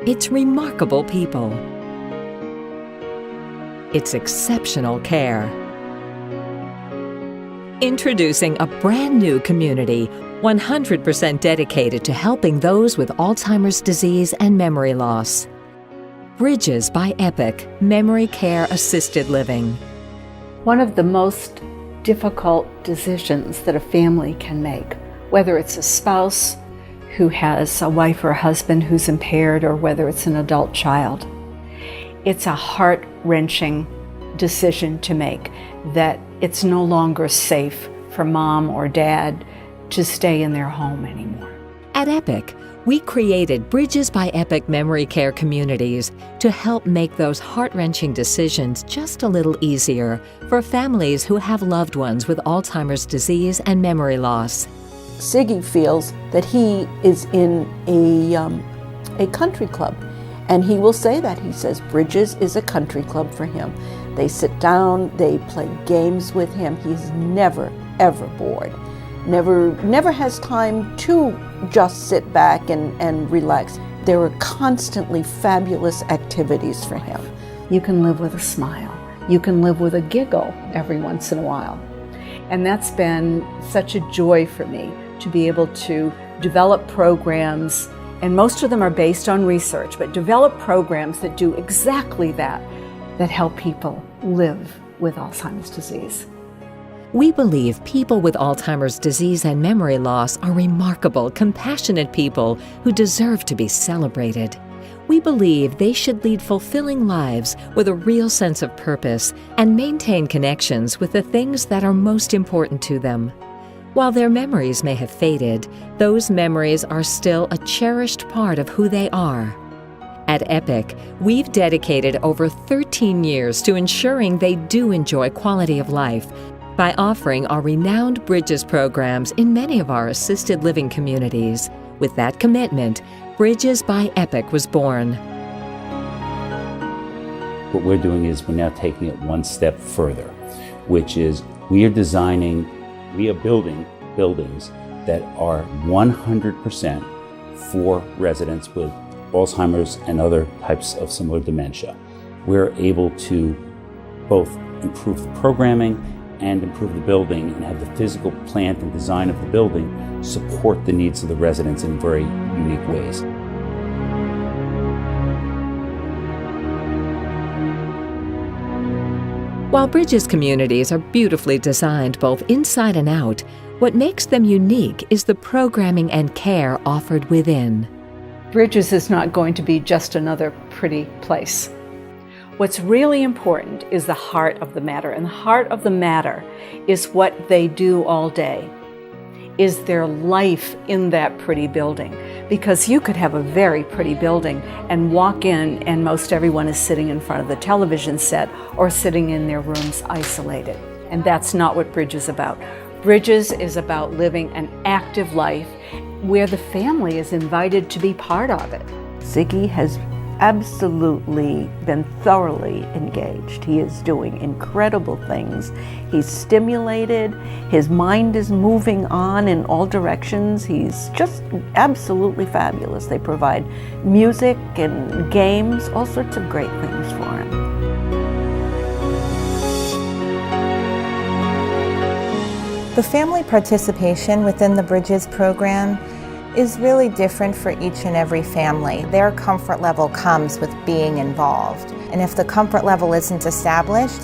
It's remarkable people. It's exceptional care. Introducing a brand new community, 100% dedicated to helping those with Alzheimer's disease and memory loss. Bridges by EPOCH Memory Care Assisted Living. One of the most difficult decisions that a family can make, whether it's a spouse who has a wife or a husband who's impaired, or whether it's an adult child, it's a heart-wrenching decision to make that it's no longer safe for mom or dad to stay in their home anymore. At EPOCH, we created Bridges by EPOCH Memory Care communities to help make those heart-wrenching decisions just a little easier for families who have loved ones with Alzheimer's disease and memory loss. Siggy feels that he is in a country club, and he will say that. He says Bridges is a country club for him. They sit down, they play games with him. He's never, ever bored. Never has time to just sit back and relax. There are constantly fabulous activities for him. You can live with a smile. You can live with a giggle every once in a while. And that's been such a joy for me to be able to develop programs, and most of them are based on research, but develop programs that do exactly that help people live with Alzheimer's disease. We believe people with Alzheimer's disease and memory loss are remarkable, compassionate people who deserve to be celebrated. We believe they should lead fulfilling lives with a real sense of purpose and maintain connections with the things that are most important to them. While their memories may have faded, those memories are still a cherished part of who they are. At EPOCH, we've dedicated over 13 years to ensuring they do enjoy quality of life by offering our renowned Bridges programs in many of our assisted living communities. With that commitment, Bridges by EPOCH was born. What we're doing is we're now taking it one step further, which is we are building buildings that are 100% for residents with Alzheimer's and other types of similar dementia. We're able to both improve the programming and improve the building and have the physical plant and design of the building support the needs of the residents in very unique ways. While Bridges communities are beautifully designed both inside and out, what makes them unique is the programming and care offered within. Bridges is not going to be just another pretty place. What's really important is the heart of the matter, and the heart of the matter is what they do all day, is their life in that pretty building. Because you could have a very pretty building and walk in and most everyone is sitting in front of the television set or sitting in their rooms isolated. And that's not what Bridges is about. Bridges is about living an active life where the family is invited to be part of it. Ziggy has absolutely been thoroughly engaged. He is doing incredible things. He's stimulated. His mind is moving on in all directions. He's just absolutely fabulous. They provide music and games, all sorts of great things for him. The family participation within the Bridges program is really different for each and every family. Their comfort level comes with being involved. And if the comfort level isn't established,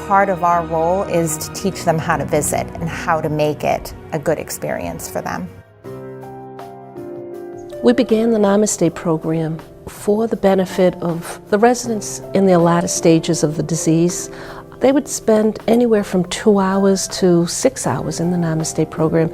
part of our role is to teach them how to visit and how to make it a good experience for them. We began the Namaste program for the benefit of the residents in their latter stages of the disease. They would spend anywhere from 2 hours to 6 hours in the Namaste program,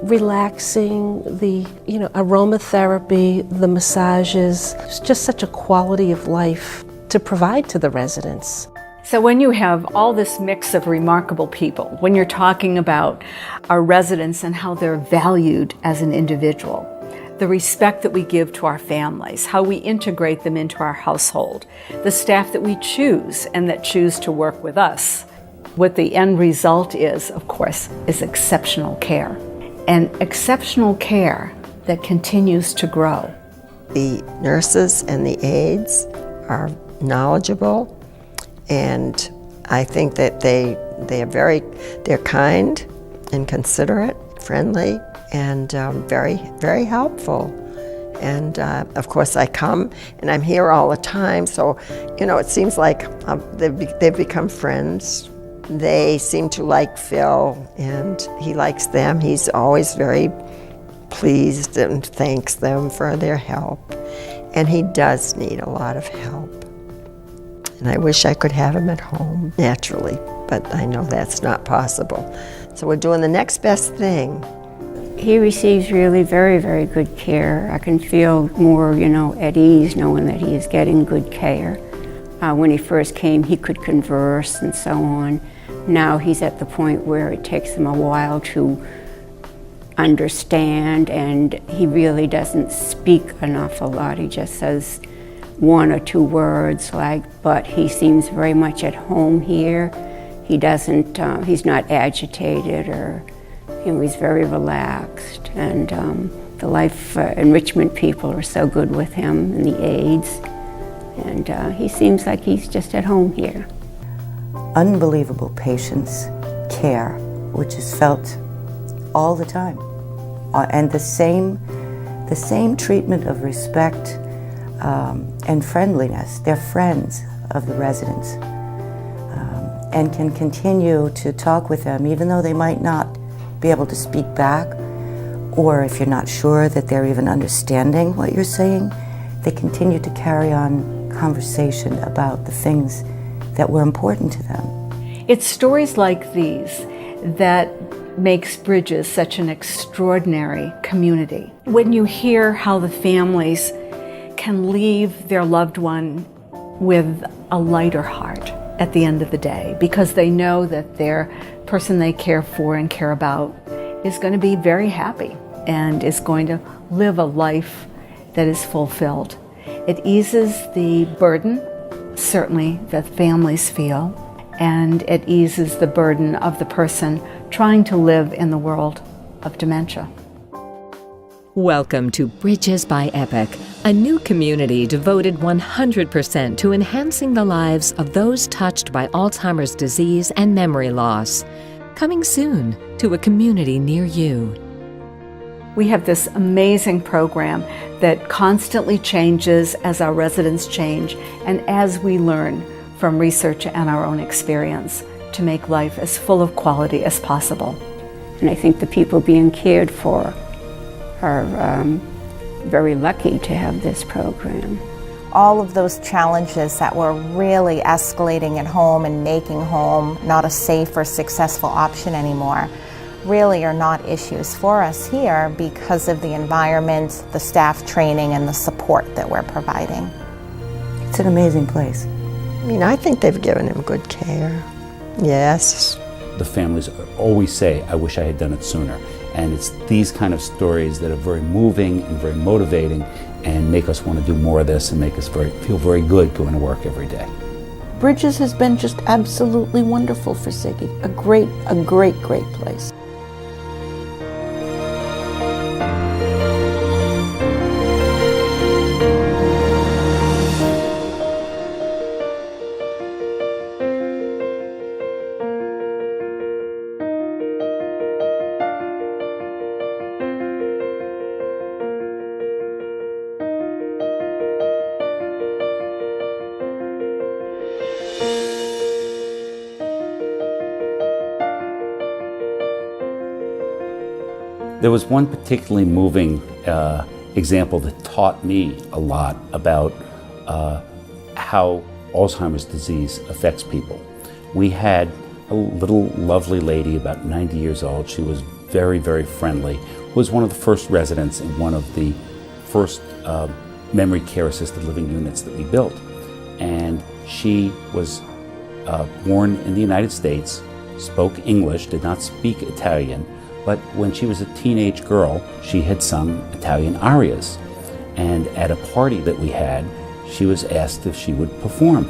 relaxing, the aromatherapy, the massages. It's just such a quality of life to provide to the residents. So when you have all this mix of remarkable people, when you're talking about our residents and how they're valued as an individual, the respect that we give to our families, how we integrate them into our household, the staff that we choose and that choose to work with us, what the end result is, of course, is exceptional care. And exceptional care that continues to grow. The nurses and the aides are knowledgeable, and I think that they're kind and considerate, friendly, and very, very helpful. And of course I come and I'm here all the time, so it seems like they've become friends. They seem to like Phil and he likes them. He's always very pleased and thanks them for their help. And he does need a lot of help. And I wish I could have him at home naturally, but I know that's not possible. So we're doing the next best thing. He receives really very, very good care. I can feel more, at ease knowing that he is getting good care. When he first came, he could converse and so on. Now he's at the point where it takes him a while to understand, and he really doesn't speak an awful lot. He just says one or two words, but he seems very much at home here. He doesn't, he's not agitated or, he's very relaxed, and the life enrichment people are so good with him, and the aides, and he seems like he's just at home here. Unbelievable patience, care, which is felt all the time, and the same treatment of respect and friendliness. They're friends of the residents, and can continue to talk with them even though they might not be able to speak back, or if you're not sure that they're even understanding what you're saying, they continue to carry on conversation about the things that were important to them. It's stories like these that makes Bridges such an extraordinary community. When you hear how the families can leave their loved one with a lighter heart at the end of the day, because they know that their person they care for and care about is going to be very happy and is going to live a life that is fulfilled. It eases the burden, certainly, that families feel, and it eases the burden of the person trying to live in the world of dementia. Welcome to Bridges by EPOCH, a new community devoted 100% to enhancing the lives of those touched by Alzheimer's disease and memory loss. Coming soon to a community near you. We have this amazing program that constantly changes as our residents change and as we learn from research and our own experience to make life as full of quality as possible. And I think the people being cared for are very lucky to have this program. All of those challenges that were really escalating at home and making home not a safe or successful option anymore really are not issues for us here because of the environment, the staff training, and the support that we're providing. It's an amazing place. I think they've given him good care. Yes. The families always say, I wish I had done it sooner. And it's these kind of stories that are very moving and very motivating and make us want to do more of this and make us feel very good going to work every day. Bridges has been just absolutely wonderful for Siggy. A great, great place. There was one particularly moving example that taught me a lot about how Alzheimer's disease affects people. We had a little lovely lady, about 90 years old. She was very, very friendly, who was one of the first residents in one of the first memory care assisted living units that we built. And she was born in the United States, spoke English, did not speak Italian, but when she was a teenage girl, she had sung Italian arias. And at a party that we had, she was asked if she would perform.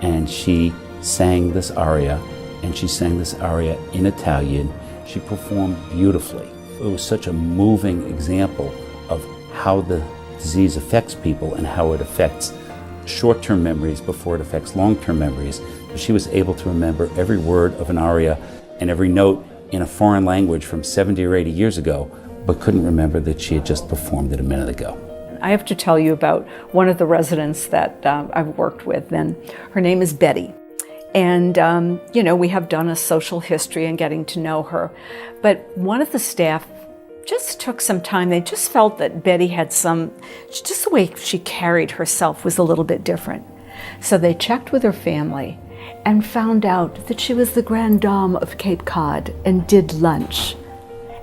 And she sang this aria, and she sang this aria in Italian. She performed beautifully. It was such a moving example of how the disease affects people and how it affects short-term memories before it affects long-term memories. She was able to remember every word of an aria and every note in a foreign language from 70 or 80 years ago, but couldn't remember that she had just performed it a minute ago. I have to tell you about one of the residents that I've worked with, and her name is Betty. And, we have done a social history and getting to know her. But one of the staff just took some time. They just felt that Betty had just the way she carried herself was a little bit different. So they checked with her family and found out that she was the Grande Dame of Cape Cod and did lunch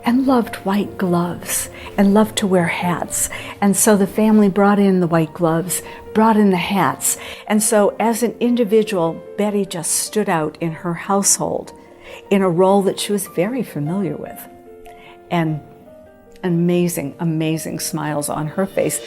and loved white gloves and loved to wear hats. And so the family brought in the white gloves, brought in the hats. And so as an individual, Betty just stood out in her household in a role that she was very familiar with. And amazing, amazing smiles on her face.